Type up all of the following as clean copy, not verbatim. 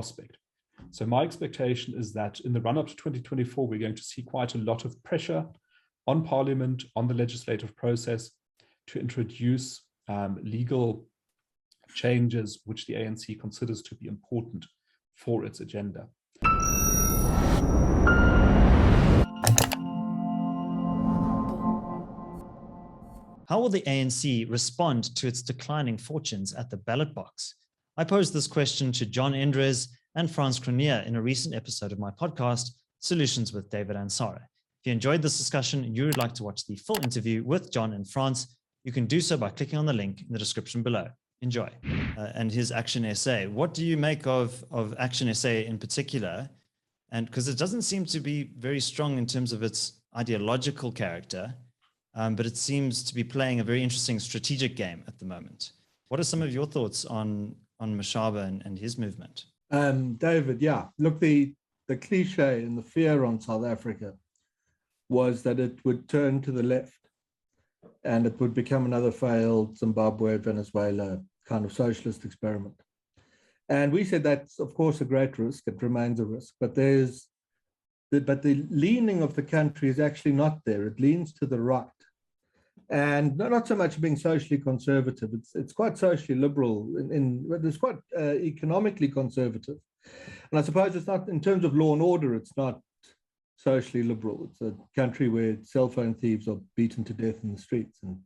prospect. So my expectation is that in the run-up to 2024, we're going to see quite a lot of pressure on Parliament, on the legislative process, to introduce legal changes which the ANC considers to be important for its agenda. How will the ANC respond to its declining fortunes at the ballot box? I posed this question to John Endres and Frans Cronje in a recent episode of my podcast, Solutions with David Ansara. If you enjoyed this discussion and you would like to watch the full interview with John and Frans, you can do so by clicking on the link in the description below. Enjoy. And his Action Essay. What do you make of Action Essay in particular? And because it doesn't seem to be very strong in terms of its ideological character, but it seems to be playing a very interesting strategic game at the moment. What are some of your thoughts on Mashaba and his movement? David, yeah. Look, the cliche and the fear on South Africa was that it would turn to the left and it would become another failed Zimbabwe, Venezuela kind of socialist experiment. And we said that's, of course, a great risk. It remains a risk. But the leaning of the country is actually not there. It leans to the right. And not so much being socially conservative. It's quite socially liberal, but it's quite economically conservative. And I suppose it's not, in terms of law and order, it's not socially liberal. It's a country where cell phone thieves are beaten to death in the streets. And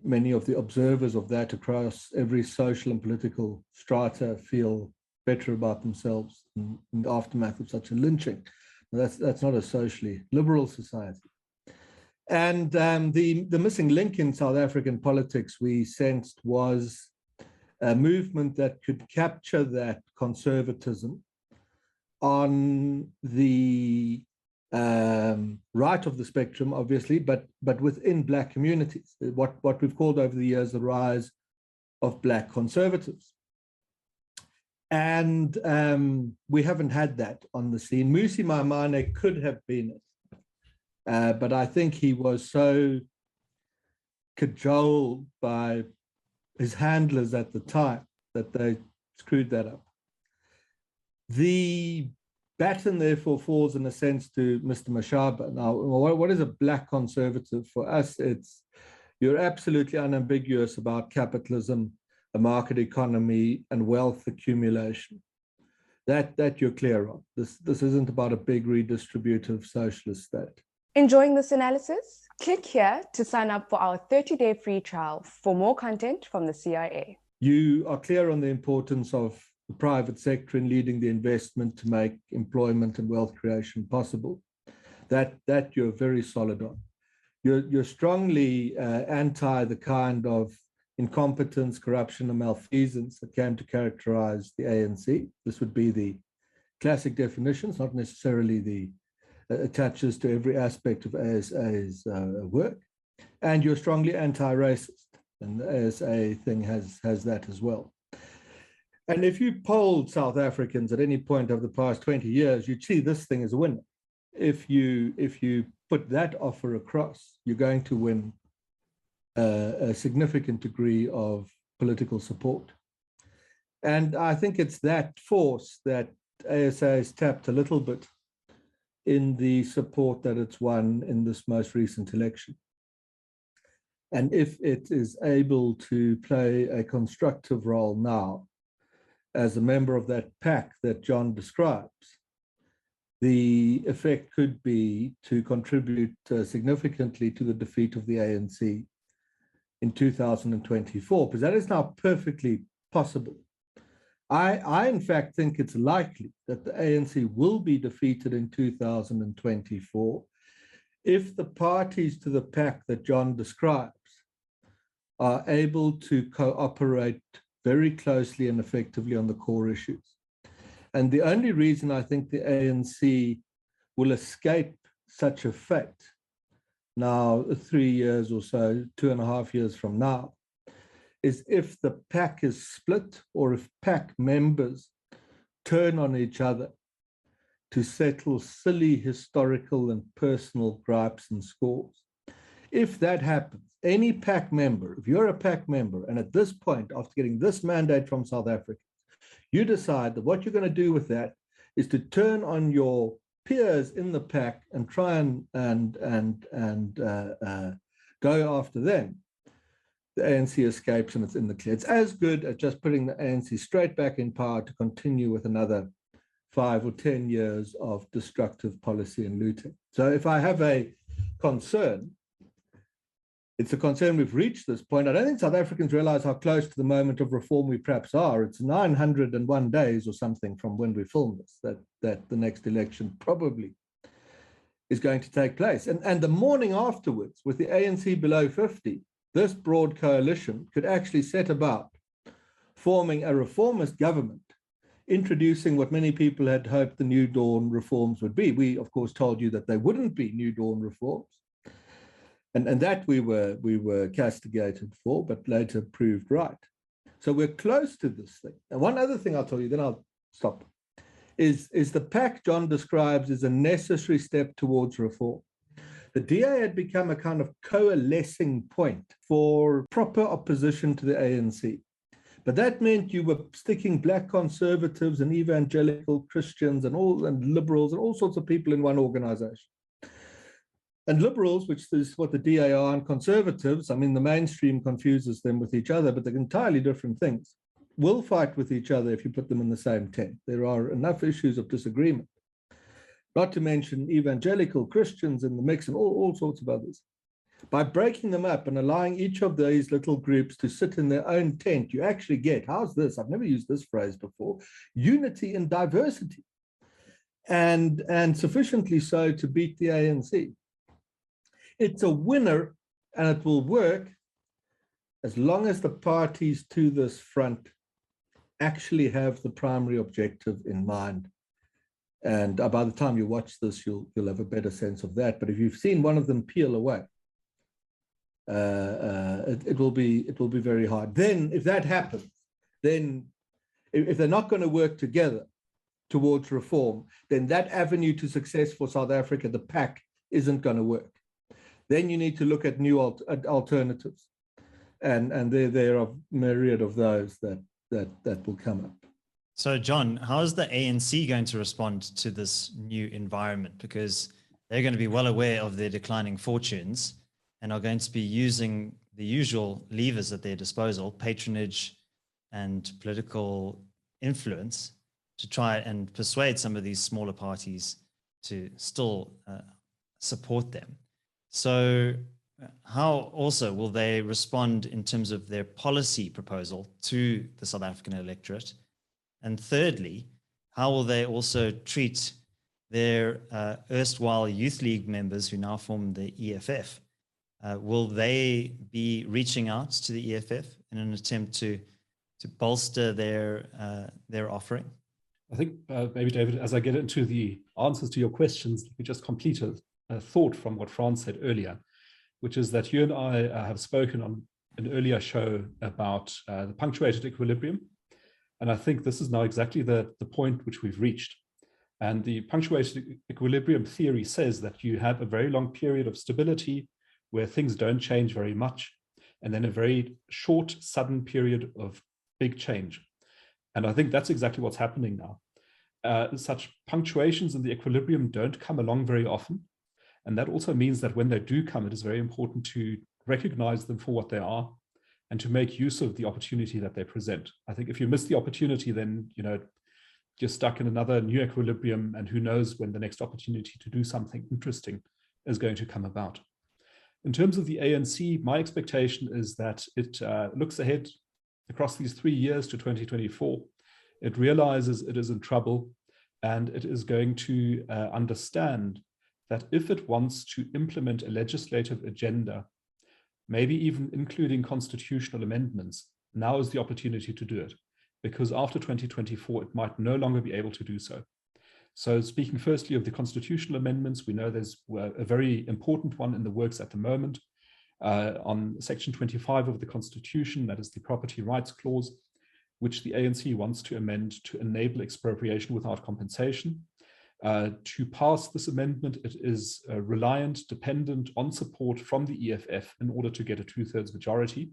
many of the observers of that across every social and political strata feel better about themselves in the aftermath of such a lynching. That's not a socially liberal society. And the missing link in South African politics, we sensed, was a movement that could capture that conservatism on the right of the spectrum, obviously, but within Black communities, what we've called over the years the rise of Black conservatives. And we haven't had that on the scene. Musi Maimane could have been it. But I think he was so cajoled by his handlers at the time that they screwed that up. The baton, therefore, falls in a sense to Mr. Mashaba. Now, what is a Black conservative? For us, you're absolutely unambiguous about capitalism, a market economy, and wealth accumulation. That you're clear on. This isn't about a big redistributive socialist state. Enjoying this analysis? Click here to sign up for our 30-day free trial for more content from the CIA. You are clear on the importance of the private sector in leading the investment to make employment and wealth creation possible. That you're very solid on. You're strongly anti the kind of incompetence, corruption, and malfeasance that came to characterize the ANC. This would be the classic definitions, not necessarily the attaches to every aspect of ASA's work. And you're strongly anti-racist, and the ASA thing has that as well. And if you polled South Africans at any point over the past 20 years, you'd see this thing as a winner. If you put that offer across, you're going to win a significant degree of political support. And I think it's that force that ASA has tapped a little bit in the support that it's won in this most recent election. And if it is able to play a constructive role now as a member of that pack that John describes, the effect could be to contribute significantly to the defeat of the ANC in 2024, because that is now perfectly possible. I in fact think it's likely that the ANC will be defeated in 2024 if the parties to the pack that John describes are able to cooperate very closely and effectively on the core issues. And the only reason I think the ANC will escape such a fate now, 3 years or so, 2.5 years from now, is if the pack is split or if pack members turn on each other to settle silly historical and personal gripes and scores. If that happens, any pack member, if you're a pack member, and at this point, after getting this mandate from South Africa, You decide that what you're going to do with that is to turn on your peers in the pack and try and go after them. The ANC escapes and it's in the clear. It's as good as just putting the ANC straight back in power to continue with another 5 or 10 years of destructive policy and looting. So if I have a concern, it's a concern we've reached this point. I don't think South Africans realize how close to the moment of reform we perhaps are. It's 901 days or something from when we filmed this, that the next election probably is going to take place. And the morning afterwards, with the ANC below 50, this broad coalition could actually set about forming a reformist government, introducing what many people had hoped the New Dawn reforms would be. We, of course, told you that they wouldn't be New Dawn reforms. And that we were castigated for, but later proved right. So we're close to this thing. And one other thing I'll tell you, then I'll stop, is the pact John describes as a necessary step towards reform. The DA had become a kind of coalescing point for proper opposition to the ANC. But that meant you were sticking black conservatives and evangelical Christians and liberals and all sorts of people in one organization. And liberals, which is what the DA are, and conservatives, I mean, the mainstream confuses them with each other, but they're entirely different things, will fight with each other if you put them in the same tent. There are enough issues of disagreement, not to mention evangelical Christians in the mix and all sorts of others. By breaking them up and allowing each of these little groups to sit in their own tent, you actually get, how's this? I've never used this phrase before, unity in diversity, and sufficiently so to beat the ANC. It's a winner, and it will work as long as the parties to this front actually have the primary objective in mind. And by the time you watch this, you'll have a better sense of that. But if you've seen one of them peel away, it will be very hard. Then, if that happens, then if they're not going to work together towards reform, then that avenue to success for South Africa, the pack, isn't going to work. Then you need to look at new alternatives, and there are a myriad of those that will come up. So, John, how is the ANC going to respond to this new environment? Because they're going to be well aware of their declining fortunes and are going to be using the usual levers at their disposal, patronage and political influence, to try and persuade some of these smaller parties to still support them. So how also will they respond in terms of their policy proposal to the South African electorate? And thirdly, how will they also treat their erstwhile Youth League members who now form the EFF? Will they be reaching out to the EFF in an attempt to bolster their offering? I think maybe, David, as I get into the answers to your questions, we just complete a thought from what Frans said earlier, which is that you and I have spoken on an earlier show about the punctuated equilibrium. And I think this is now exactly the point which we've reached. And the punctuated equilibrium theory says that you have a very long period of stability where things don't change very much, and then a very short, sudden period of big change. And I think that's exactly what's happening now. Such punctuations in the equilibrium don't come along very often. And that also means that when they do come, it is very important to recognize them for what they are and to make use of the opportunity that they present. I think if you miss the opportunity, then you're stuck in another new equilibrium, and who knows when the next opportunity to do something interesting is going to come about. In terms of the ANC, my expectation is that it looks ahead across these 3 years to 2024. It realizes it is in trouble, and it is going to understand that if it wants to implement a legislative agenda, maybe even including constitutional amendments, now is the opportunity to do it, because after 2024, it might no longer be able to do so. So speaking firstly of the constitutional amendments, we know there's a very important one in the works at the moment on Section 25 of the Constitution, that is the Property Rights Clause, which the ANC wants to amend to enable expropriation without compensation. To pass this amendment, it is dependent on support from the EFF in order to get a 2/3 majority.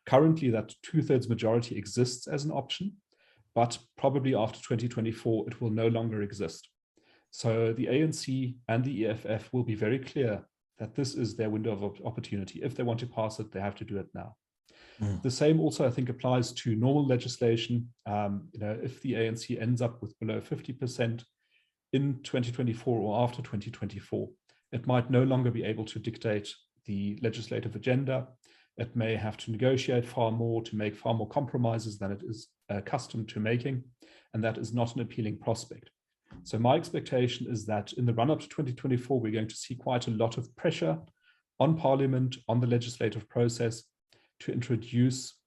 Currently, that 2/3 majority exists as an option, but probably after 2024, it will no longer exist. So the ANC and the EFF will be very clear that this is their window of opportunity. If they want to pass it, they have to do it now. The same also, I think, applies to normal legislation. If the ANC ends up with below 50% in 2024 or after 2024, it might no longer be able to dictate the legislative agenda. It may have to negotiate far more, to make far more compromises than it is accustomed to making, and that is not an appealing prospect. So my expectation is that in the run-up to 2024, we're going to see quite a lot of pressure on Parliament, on the legislative process, to introduce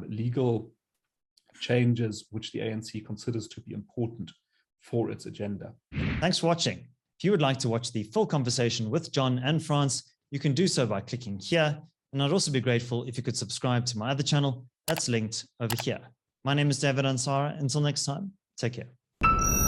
legal changes which the ANC considers to be important for its agenda. Thanks for watching. If you would like to watch the full conversation with John and Frans, you can do so by clicking here. And I'd also be grateful if you could subscribe to my other channel that's linked over here. My name is David Ansara. Until next time, take care.